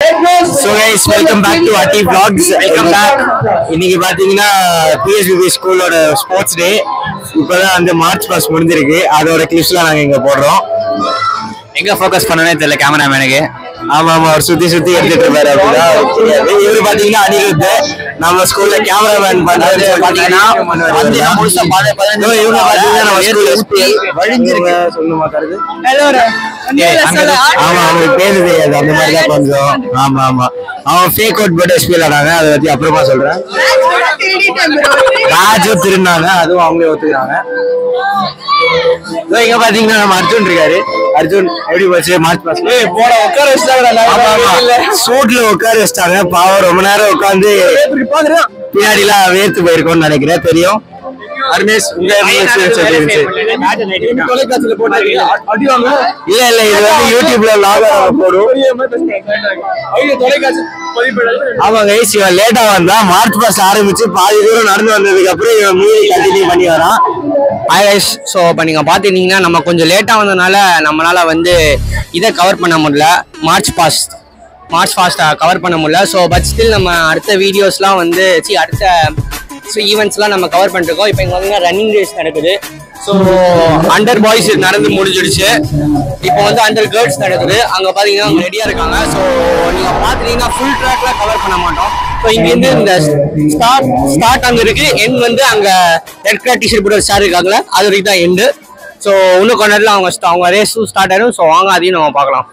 So guys, welcome back to Ati Vlogs. Welcome back. இன்னைக்கு பாத்தீங்கன்னா PSBB ஸ்கூலோட sports day. இப்பதான் அந்த மார்ச் பாஸ் முடிஞ்சிருக்கு. அதோட கிளிப்ஸ்லாம் நாங்க இங்க போடுறோம். எங்க ஃபோக்கஸ் பண்ணனே தெரியல கேமராமேனுக்கு. ஆமா அவர் சுத்தி எடுத்துட்டு இருப்பாரு அப்படின்னா இவரு பாத்தீங்கன்னா அனிருத் நம்ம ஸ்கூல்ல கேமராமேன் பண்றது பாத்தீங்கன்னா முழுசா இவங்க பாத்தீங்கன்னா நம்ம ஸ்கூல்ல வழிஞ்சிருக்கு சொல்லுமா கருது ஆமா அவங்களுக்கு பேரு தெரியாது அந்த மாதிரிதான் கொஞ்சம் ஆமா அவன் ஃபேக் அவுட் போட்டு எஸ்பிஎல் ஆனாங்க அதை பத்தி அப்புறமா சொல்றேன் ராஜு திருநாங்க அதுவும் அவங்களே ஒத்துக்கிறாங்க இங்க பாத்தீங்கன்னா நம்ம அர்ஜுன் இருக்காரு அர்ஜுன் எப்படி போச்சு மார்ச் பாஸ் போட உட்கார வச்சிட்டாங்க சூட்ல உட்கார வச்சிட்டாங்க பாவம் ரொம்ப நேரம் உட்காந்து பின்னாடி எல்லாம் வேர்த்து போயிருக்கோம்னு நினைக்கிறேன் தெரியும் அர்மேஷ் உங்க தொலைக்காட்சியில போட்டாங்க இல்ல இது வந்து யூடியூப்ல லாக் போடும் ஆமாங்க இவன் லேட்டா வந்தா மார்ச் பாஸ் ஆரம்பிச்சு பாதி தூரம் நடந்து வந்ததுக்கு அப்புறம் இவன் மூவி கண்டினியூ பண்ணி வரான் ஸோ இப்போ நீங்கள் பார்த்துட்டீங்கன்னா நம்ம கொஞ்சம் லேட்டாக வந்ததுனால நம்மளால வந்து இதை கவர் பண்ண முடியல மார்ச் ஃபாஸ்ட்டை கவர் பண்ண முடியல ஸோ பட் ஸ்டில் நம்ம அடுத்த வீடியோஸ்லாம் வந்து அடுத்த ஈவெண்ட்ஸ்லாம் நம்ம கவர் பண்ணிருக்கோம் இப்போ இங்கே வந்து ரன்னிங் ரேஸ் நடக்குது ஸோ அண்டர் பாய்ஸ் நடந்து முடிஞ்சிடுச்சு இப்போ வந்து அண்டர் கேர்ள்ஸ் நடக்குது அங்கே பார்த்தீங்கன்னா அவங்க ரெடியாக இருக்காங்க ஸோ நீங்கள் பார்த்துட்டீங்கன்னா ஃபுல் ட்ராக்ல கவர் பண்ண மாட்டோம் ஸோ இங்கேருந்து இந்த ஸ்டார்ட் அங்கே இருக்கு எண்ட் வந்து அங்கே ரெட் கலர் டிஷர்ட் போட்டு ஸ்டார் இருக்காங்களே அது வரைக்கும் தான் எண்டு ஸோ இன்னும் கொஞ்ச நேரத்தில் அவங்க ரேஸும் ஸ்டார்ட் ஆயிடும் ஸோ வாங்க அதையும் நம்ம பார்க்கலாம்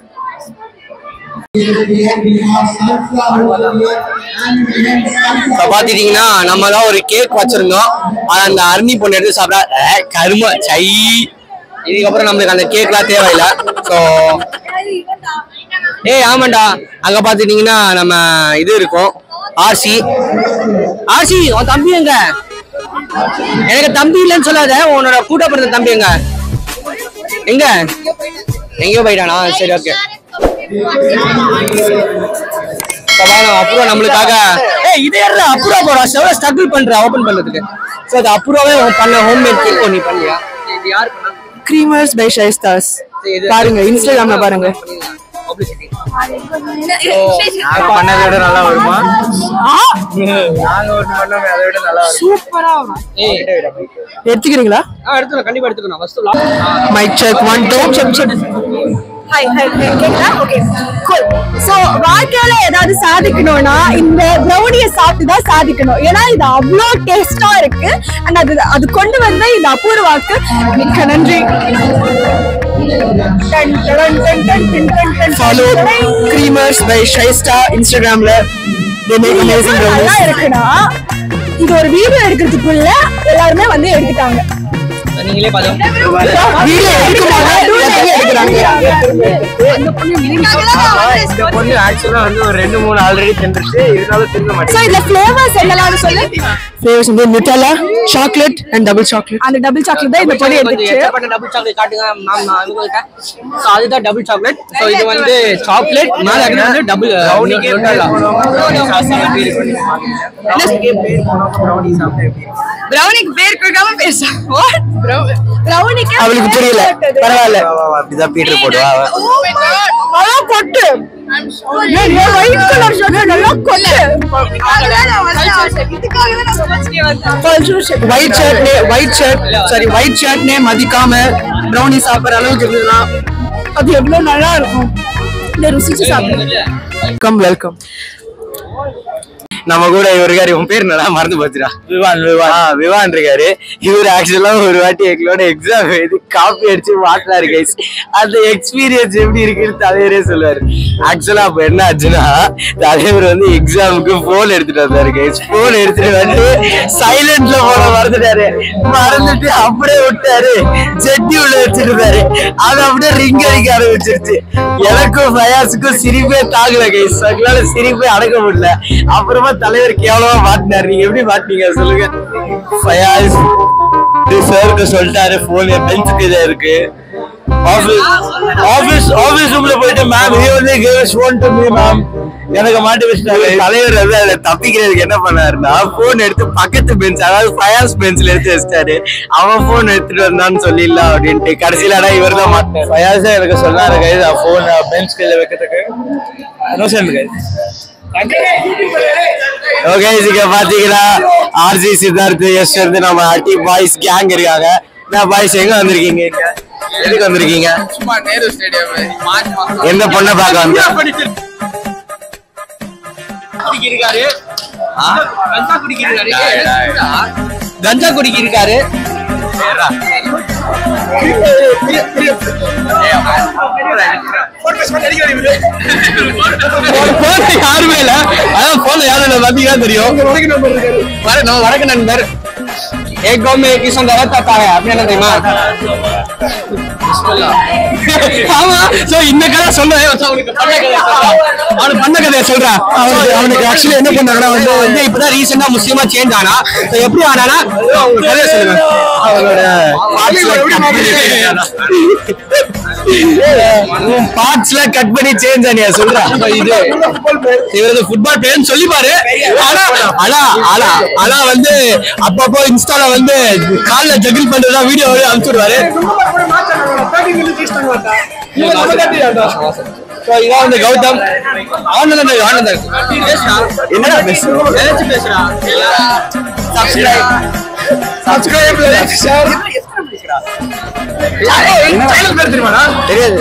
பாத்தீங்கன்னா நம்ம தான் ஒரு கேக் வச்சிருந்தோம் அந்த அர்னி பொண்ணு எடுத்து சாப்பிட்டா கரும சை இதுக்கப்புறம் நம்மளுக்கு அந்த கேக்லாம் தேவையில்லை ஸோ ஆமாண்டா அங்க பாத்துட்டீங்கன்னா நம்ம இது இருக்கும் ஆர்சி உன் தம்பி எங்க எனக்கு தம்பி இல்லைன்னு சொல்லாத உன்னோட கூட பிறந்த தம்பி எங்க எங்கேயோ போயிட்டானா சரி ஓகே அப்புறம் நம்மளுக்காக இதே அப்புறம் போறா செவல ஸ்ட்ரகிள் பண்ற ஓபன் பண்றதுக்கு சோ அது அப்புறமே பண்ண ஹோம் மேட் கேக் நீ பண்ணியா இது யார் பண்ணா கிரீமர்ஸ் பை ஷைஸ்டாஸ் பாருங்க இன்ஸ்டாகிராம்ல பாருங்க பண்ணதை விட நல்லா வருமா நாங்க ஒரு பண்ணோம் அதை விட நல்லா வரும் சூப்பரா எடுத்துக்கிறீங்களா எடுத்துக்கலாம் கண்டிப்பா எடுத்துக்கணும் first mic check 1 2 check Hi, okay, cool. So, வாழ்க்கையில ஏதாவது சாதிக்கணும்னா இந்த ப்ரௌனியை சாப்பிட்டு தான் சாதிக்கணும் ஏன்னா இது அவ்வளோ டேஸ்டா இருக்கு அண்ட் அது கொண்டு வந்த இந்த அபூர்வாக்கு மிக்க நன்றி Follow Creamers by Shaista Instagramல they make amazing brownies இருக்குனா இது ஒரு வீடியோ எடுக்கிறதுக்குள்ள எல்லாரும் வந்து எடுத்துட்டாங்க நீங்களே பாருங்க வீடியோ எடுக்கறாங்க அந்த பொண்ணு ஆக்சுவலா வந்து ஒரு 2-3 ஆல்ரெடி தின்னுச்சு இதனால தின்ன மாட்டேன் சோ இந்த ஃப்ளேவர்ஸ் என்னலாம் சொல்லு ஃப்ளேவர்ஸ் வந்து Nutella chocolate and double chocolate அந்த டபுள் சாக்லேட் தான் இந்த பொண்ணு எடுத்துச்சு ஏற்பட்ட டபுள் சாக்லேட் காட்டுங்க மேம் உங்களுக்கு சோ அதுதான் டபுள் சாக்லேட் சோ இது வந்து சாக்லேட் மேல அது வந்து டபுள் ப்ரௌனிக்கு நுட்டெல்லா ப்ரௌனிக்கு பேர் கொடுக்காம பேச வாட் ப்ரௌனிக்கு அவளுக்கு புரியல பரவாயில்ல அப்படிதான் பீட்டர் போடுவா நல்லா கொட்டு ஒயிட் கலர் ஷர்ட் நல்லா கொட்டு ஒயிட் ஷர்ட்னே மதிக்காம ப்ரௌனி சாப்பிடுற அளவுக்கு இருந்ததுன்னா அது எவ்வளவு நல்லா இருக்கும் இந்த ருசிச்சு சாப்பிடுங்க வெல்கம் நம்ம கூட இவரு இருக்காரு உன் பேர் நல்லா மறந்து போச்சுடா விவான் இருக்காரு இவரு ஆக்சுவலா ஒரு வாட்டி எங்களோட எக்ஸாம் எழுதி காப்பி அடிச்சு மாட்டினாரு கைஸ் அந்த எக்ஸ்பீரியன்ஸ் எப்படி இருக்குன்னு தலைவரே சொல்லுவாரு ஆக்சுவலா அப்ப என்ன ஆச்சுன்னா தலைவர் வந்து எக்ஸாமுக்கு போன் எடுத்துட்டு வந்தாரு கைஸ் போன் எடுத்துட்டு வந்து சைலண்ட்ல போன மறந்துட்டு அப்படியே விட்டாரு செட்டி உள்ள வச்சுட்டு இருந்தாரு அது அப்படியே ரிங் அடிக்க ஆரம்பிச்சிருச்சு எனக்கும் ஃபயாஸுக்கும் சிரிப்பே தாங்கல கைஸ் அதனால சிரிப்பே அடக்க முடியல அப்புறமா தலைவர் கேவலமா மாட்டினாரு நீங்க எப்படி மாட்டீங்க சொல்லுங்க ஃபயாஸ் சாருக்கு சொல்லிட்டாரு போன் என் பெஞ்சுக்கு இதா இருக்கு ஆபீஸ் ரூம்ல போயிட்டு ma'am he only gave us phone to me ma'am எனக்கு மாட்டி வச்சுட்டாங்க. தலைவர் வந்து அதுல தப்பிக்கிறதுக்கு என்ன பண்ணாருன்னா போன் எடுத்து பக்கத்து பெஞ்ச், அதாவது ஃபயர்ஸ் பெஞ்ச்ல எடுத்து வச்சிட்டாரு. அவன் போன் எடுத்துட்டு வந்தான்னு சொல்லிடலாம் அப்படின்ட்டு கடைசியில இவர் தான் மாட்டாரு. ஃபயர்ஸா எனக்கு சொன்னாரு கைஸ் போன் பெஞ்ச் கீழே வைக்கிறதுக்கு. ஓகே இங்க பாத்தீங்கன்னா ஆர்ஜி சித்தார்த் எஸ் வந்து நம்ம அட்டி பாய்ஸ் கேங் இருக்காங்க. நான் பாய்ஸ் எங்க வந்திருக்கீங்க? எதுக்கு வந்திருக்கீங்க? சும்மா நேரு ஸ்டேடியம் எந்த பொண்ணை பார்க்க வந்து கஞ்சா குடிக்கிருக்காரு. யாருமே இல்ல, அதான் போன்ல யாரும் பாத்தீங்கன்னா தெரியும். வடக்கு நண்பர் एक गांव में किसान दौलत आता है आपने என்ன தெரியுமா? ஆமா சோ இந்த கதை சொல்றேன். அவனுக்கு பண்ண கதையை சொல்றேன். அவனுக்கு ஆக்சுவலி என்ன பண்ணாங்கன்னா வந்து இப்பதான் ரீசெண்டா முஸ்லிமா சேஞ்ச் ஆனா. சோ எப்படி ஆனானா அவங்க கதையை சொல்லுங்க. அவனோட பார்ட்ஸ்ல கட் பண்ணி சேஞ்ச் ஆனியா சொல்றேன். இது இவரது ஃபுட்பால் பிளேயர்னு சொல்லி பாரு. ஆனா வந்து அப்பப்போ இன்ஸ்டால வந்து கால்ல ஜகில் பண்றதா வீடியோ அனுப்பிச்சுடுவாரு. இதான் வந்து கௌதம் ஆனந்தன். என்னடா பேசுறா? Subscribe like share. தெரியாது.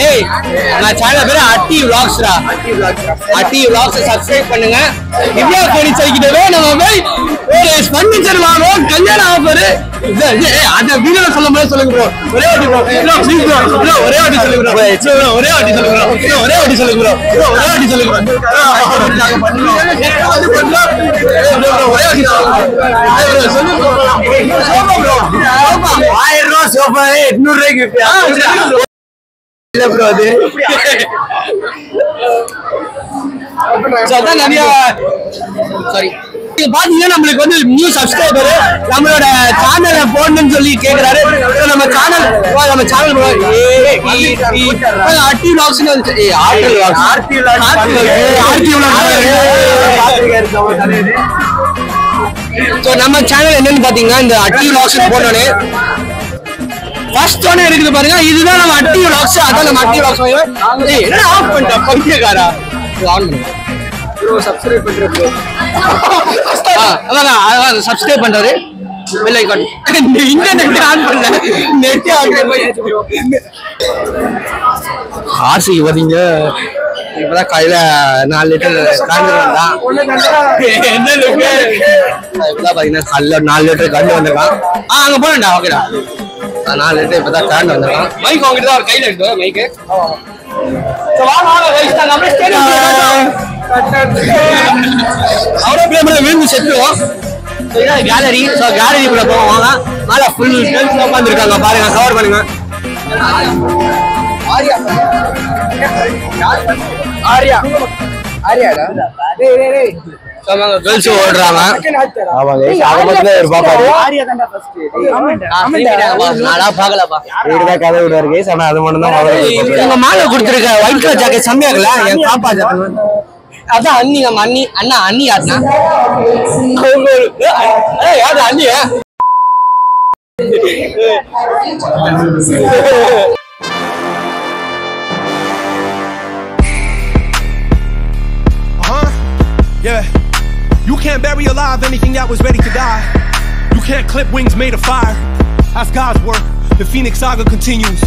ஏய் நான் சேனல் பேரு அட்டி விளாக்ஸ்டா. அட்டி விளாக்ஸ் சப்ஸ்கிரைப் பண்ணுங்க. திவ்யா கோனிச்சைக்கிட்டவே நம்ம ஒரு ஃபர்னிச்சர் வாங்குறோம். கல்யாண ஆஃபர் அந்த வீடியோல சொல்லும் போது சொல்லுங்க ப்ரோ. ஒரே வாட்டி ப்ரோ ப்ளீஸ் ப்ரோ ஒரே வாட்டி சொல்லுங்க ப்ரோ. ஒரே வாட்டி சொல்லுங்க ப்ரோ. ஒரே வாட்டி சொல்லுங்க ப்ரோ. ஒரே வாட்டி சொல்லுங்க ப்ரோ. நாங்க பண்ணுவோம். ஒரே வாட்டி சொல்லுங்க ப்ரோ. 1000 ரூபாய் சோஃபா 800 ரூபாய்க்கு இல்ல ப்ரோ. அது அதான் நிறைய சாரி பாத்தீங்கன்னா நம்மளுக்கு வந்து நியூ சப்ஸ்கிரைபர் நம்மளோட சேனல்ல போடணும்னு சொல்லி கேக்குறாரு. நம்ம சேனல் அட்டி விளாக்ஸ் நம்ம சேனல் என்னன்னு பாத்தீங்கன்னா இந்த அட்டி விளாக்ஸ் போனோடனே ஃபர்ஸ்ட் ஒன்னு இருக்குது பாருங்க. இதுதான் நம்ம அட்டி விளாக்ஸ். அதான் நம்ம அட்டி விளாக்ஸ். என்ன ஆஃப் பண்ணிட்டா பைத்தியக்காரா? ஆன் பண்ணுங்க ப்ரோ. சப்ஸ்கிரைப் பண்ற ப்ரோ. அதான் சப்ஸ்கிரைப் பண்றாரு. Bell icon. இன்டர்நெட் ஆன் பண்ணல. நெட் ஆன் பண்ணி ஆர்சி வரீங்க. இப்பதான் கையில 4 லிட்டர் கண்டு வந்தான். என்ன லுக்கு? இப்பதான் பாத்தீங்கன்னா கல்ல 4 லிட்டர் கண்டு வந்திருக்கான். அங்க போனேன்டா. ஓகேடா 4 லிட்டர் இப்பதான் கண்டு வந்திருக்கான். மைக் வாங்கிட்டு தான் கையில இருக்கு மைக்கு. அவ்வளோ பேர் விழுந்து செத்துவோம். கேலரி கேலரிக்குள்ள போவாங்க. மேல ஃபுல் உட்காந்துருக்காங்க பாருங்க. கவர் பண்ணுங்க. கேர்ள்ஸ் ஓடுறாங்க. மாலை கொடுத்துருக்க ஒயிட் கலர் ஜாக்கெட் செம்மையா இருக்குல்ல? என் பாப்பா ஜாக்கெட். அதான் அண்ணி. நம்ம அண்ணா அண்ணி யாருன்னா யாரு அண்ணியா? Yeah, you can't bury alive anything that was ready to die. You can't clip wings made of fire. That's God's work. The Phoenix Saga continues.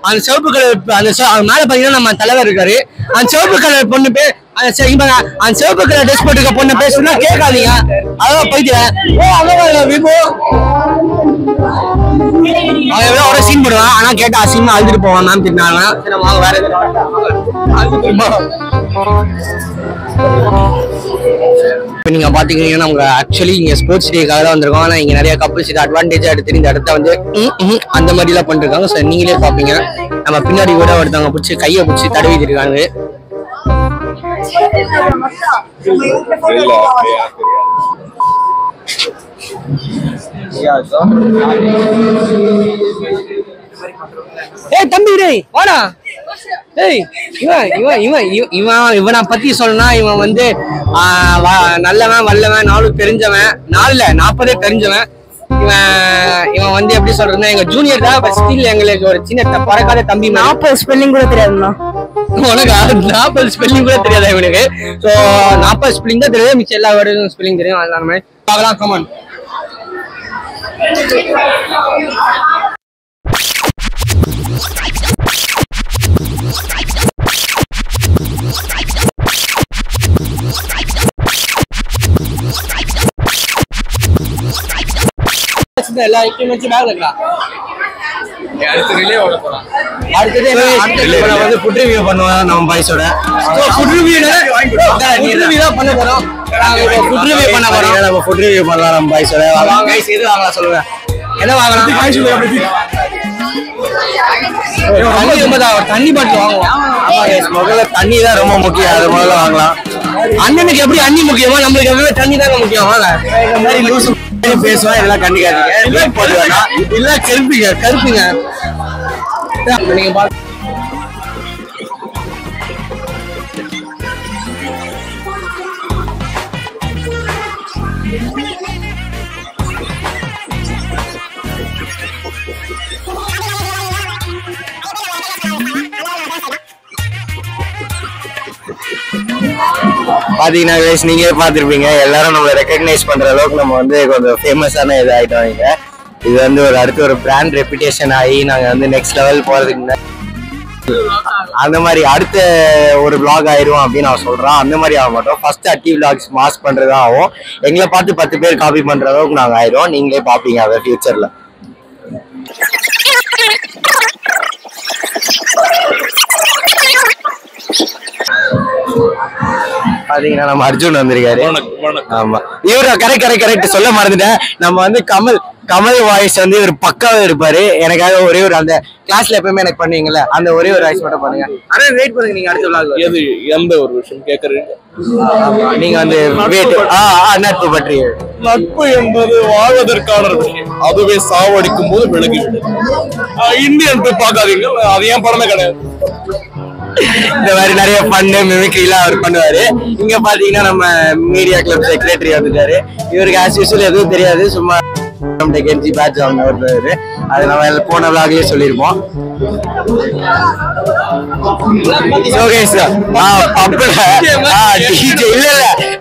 அந்த சிவப்பு கலர் அந்த மேல பாத்தீங்கன்னா நம்ம தலைவர் இருக்காரு. அந்த சிவப்பு கலர் பொண்ணு பேர் அந்த சிவப்பு கலர் ட்ரெஸ் போட்டுக்க பொண்ணு பேசுனா கேட்காதீங்க. அதான் போயிட்டு விபோ அவன் எவ்வளோ ஒரு சீன் போடுவான். ஆனா கேட்டா அசிங்கமா அழுதுட்டு போவான். மேம் திட்டினாங்க. வேற இப்போ நீங்கள் பார்த்தீங்கன்னா நமக்கு ஆக்சுவலி இங்கே ஸ்போர்ட்ஸ் டேக்காக தான் வந்திருக்கோம். ஆனால் இங்கே நிறைய கப்புள்ஸ் இது அட்வான்டேஜாக எடுத்து இந்த இடத்த வந்து அந்த மாதிரிலாம் பண்ணிருக்காங்க. ஸோ நீங்களே பார்ப்பீங்க. நம்ம பின்னாடி கூட ஒருத்தவங்க பிடிச்சி கையை பிடிச்சி தடவிட்டு இருக்காங்க. ஏய் தம்பி டேய் வாடா. ஏய் இவனை பத்தி சொல்லனா இவன் வந்து நல்லவன் வல்லவன் 4 தெரிஞ்சவன் 40 தெரிஞ்சவன். இவன் வந்து எப்படி சொல்றதுன்னா எங்க ஜூனியர் தான். ஸ்டில் எங்களுக்கு ஒரு சின்ன பறக்காத தம்பி. 40 ஸ்பெல்லிங் கூட தெரியாதுண்ணா. உனக்கு 40 ஸ்பெல்லிங் கூட தெரியாதா இவனுக்கு? ஸோ 40 ஸ்பெல்லிங் தான் தெரியாது, மிச்சம் எல்லா வேர்டும் ஸ்பெல்லிங் தெரியும். அதெல்லாம் நம்ம பார்க்கலாம். கமான். எல்லா எக்யூப்மெண்ட்ஸும் பேக்ல இருக்கலாம். அடுத்தது வந்து ஃபுட் ரிவ்யூ பண்ணுவோம் நம்ம பாய்ஸோட. ஃபுட் ரிவ்யூ தான் பண்ண போறோம். ஃபுட் ரிவ்யூ பண்ண போறோம். நம்ம ஃபுட் ரிவ்யூ பண்ணலாம் நம்ம பாய்ஸோட. வாங்க गाइस, எது வாங்கலாம் சொல்லுங்க. என்ன வாங்கலாம்? தண்ணி பாட்டில் வாங்குவோம். முதல்ல தண்ணி தான் ரொம்ப முக்கியம். அது முதல்ல வாங்கலாம். அண்ணனுக்கு எப்படி அண்ணி முக்கியமோ நம்மளுக்கு எப்பவுமே தண்ணி தானே முக்கியம். வாங்க. இந்த மாதிரி லூஸ் பேசுவா இதெல்லாம் கண்டிக்காதீங்க. இல்ல கருப்புங்க நீங்க பாத்து பாத்தீங்கன்னா நீங்களே பாத்துருப்பீங்க. எல்லாரும் நம்மள ரெகக்னைஸ் பண்ற அளவுக்கு நம்ம வந்து கொஞ்சம் ஃபேமஸான இது ஆயிட்டோம். இங்க இது வந்து ஒரு அடுத்து ஒரு பிராண்ட் ரெப்யூட்டேஷன் ஆகி நாங்க வந்து நெக்ஸ்ட் லெவல் போறதுக்கு முன்னாடி அந்த மாதிரி அடுத்த ஒரு விளாக் ஆயிரும் அப்படின்னு நான் சொல்றேன். அந்த மாதிரி ஆக மாட்டோம். ஃபர்ஸ்ட் அட்டி விளாக்ஸ் மாஸ் பண்றதா ஆகும். எங்களை பார்த்து 10 பேர் காப்பி பண்ற அளவுக்கு நாங்க ஆயிரும். நீங்களே பாப்பீங்க அதை ஃபியூச்சர்ல. பாத்தீங்கன்னா நம்ம அர்ஜுன் வந்திருக்காரு. ஆமா, இவரு கரெக்ட் சொல்ல மறந்துட்டேன். நம்ம வந்து கமல் வாய்ஸ் வந்து இவர் பக்காவே இருப்பாரு. எனக்காக ஒரே ஒரு அந்த கிளாஸ்ல எப்பவுமே எனக்கு பண்ணுவீங்கல்ல, அந்த ஒரே ஒரு வாய்ஸ் மட்டும் பண்ணுங்க. ஆனா வெயிட் பண்ணுங்க, நீங்க அடுத்த விளாக் எது எந்த ஒரு விஷயம் கேக்குறீங்க? நீங்க வந்து நட்பு பற்றி. நட்பு என்பது வாழ்வதற்கான விஷயம். அதுவே சாவடிக்கும் போது விலகிவிடும். இந்தியன் பார்க்காதீங்க, அது ஏன் படமே கிடையாது. இந்த மாதிரி நிறைய பண்ணு மிமிக்ரி எல்லாம் அவர் பண்ணுவாரு. இங்க பாத்தீங்கன்னா நம்ம மீடியா கிளப் செக்ரட்டரி வந்துட்டாரு. இவருக்கு ஆஸ் யூசுவல் எதுவும் தெரியாது, சும்மா கெஞ்சி பேட்ச் வாங்கினவர். அது நம்ம போன விளாக்லயே சொல்லியிருப்போம்.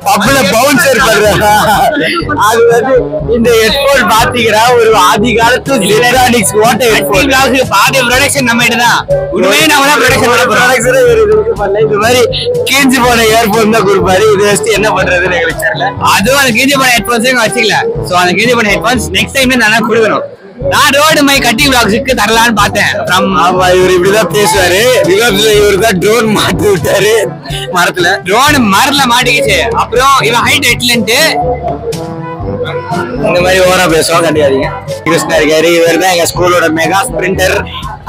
பப்புல பவுன்சர் பண்றாங்க. அது வந்து இந்த ஹெட்போன் பாத்தீங்கன்னா ஒரு ஆதி காலத்து எலக்ட்ரானிக்ஸ் ஓட்ட ஹெட்போன். பாதி ப்ரொடக்ஷன் நம்ம கிட்டதான். உண்மையே நம்ம தான் ப்ரொடக்ஷன் பண்ணல. இது மாதிரி கீஞ்சி போன இயர்போன் தான் கொடுப்பாரு. இது வச்சு என்ன பண்றதுன்னு எங்களுக்கு தெரியல. அதுவும் அந்த கீஞ்சி போன ஹெட்போன்ஸே வச்சுக்கல. சோ அந்த கீஞ்சி போன ஹெட்போன்ஸ் நெக்ஸ்ட் டைம் நல்லா கொடுக்கணும். நான் ரோடு மை கட்டி விளாக்ஸுக்கு தரலான்னு பார்த்தேன். ஆமா, இவர் இப்படிதான் பேசுவாரு. இவரு தான் ட்ரோன் மாட்டி விட்டாரு மரத்துல. ட்ரோன் மரத்துல மாட்டிக்கிச்சு. அப்புறம் இவன் ஹைட் எட்லன்ட்டு இந்த மாதிரி ஓரா பேசுவோம். கண்டிப்பாதீங்க. கிருஷ்ணா இருக்காரு. இவர் தான் எங்க ஸ்கூலோட மெகா ஸ்பிரிண்டர்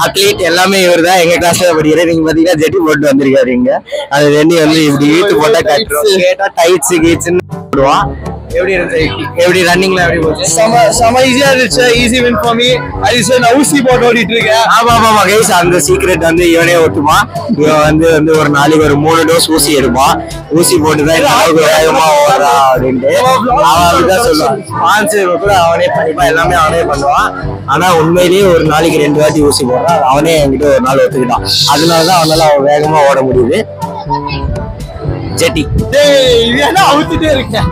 அத்லீட். எல்லாமே இவர் தான். எங்க கிளாஸ்ல படிக்கிறாரு. நீங்க பாத்தீங்கன்னா ஜெட்டி போட்டு வந்திருக்காரு. இங்க அது ரெண்டி வந்து இப்படி இழுத்து போட்டா கட்டுறோம். கேட்டா டைட்ஸ் கீட்ஸ்ன்னு போடுவான். எப்படி ரன்னிங்ல எப்படி போச்சு? செம ஈஸியா இருந்துச்சு. Easy win for me. அது நான் ஊசி போட்டு ஓடிட்டு இருக்கேன். ஆமா கைஸ், அந்த சீக்ரெட் வந்து இவனே ஓட்டுவான். இவன் வந்து ஒரு நாளைக்கு ஒரு 3 டோஸ் ஊசி எடுப்பான். ஊசி போட்டுதான் வேகமா ஓடுறா அப்படின்ட்டு அவன் அப்படிதான் சொல்லுவான். ஸ்பான்சர் கூட அவனே பண்ணிப்பான். எல்லாமே அவனே பண்ணுவான். ஆனா உண்மையிலேயே ஒரு நாளைக்கு 2 வாட்டி ஊசி போடுறான். அவனே என்கிட்ட ஒரு நாள் ஒத்துக்கிட்டான். அதனாலதான் அவனால அவன் வேகமா ஓட முடியுது. ஜெட்டி அவுத்துட்டே இருக்கேன்.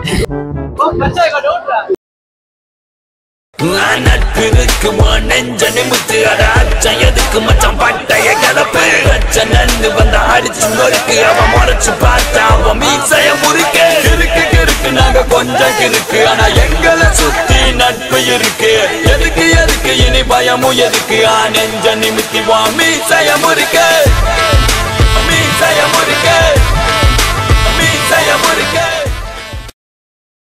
நட்பிற்கு நெஞ்ச நிமித்து அடாச்சதுக்கு மச்சம் பட்டைய கலப்பு நன்னு வந்த அடிச்சு நொறுக்கு அவன் முறைச்சு பார்த்தா அவன் மீசைய முறிக்க இருக்கு நாங்க கொஞ்சம் இருக்கு. ஆனா எங்களை சுத்தி நட்பு இருக்கு. எதுக்கு இனி பயமும் எதுக்கு? நெஞ்ச நிமித்தி வா மீசைய முறிக்க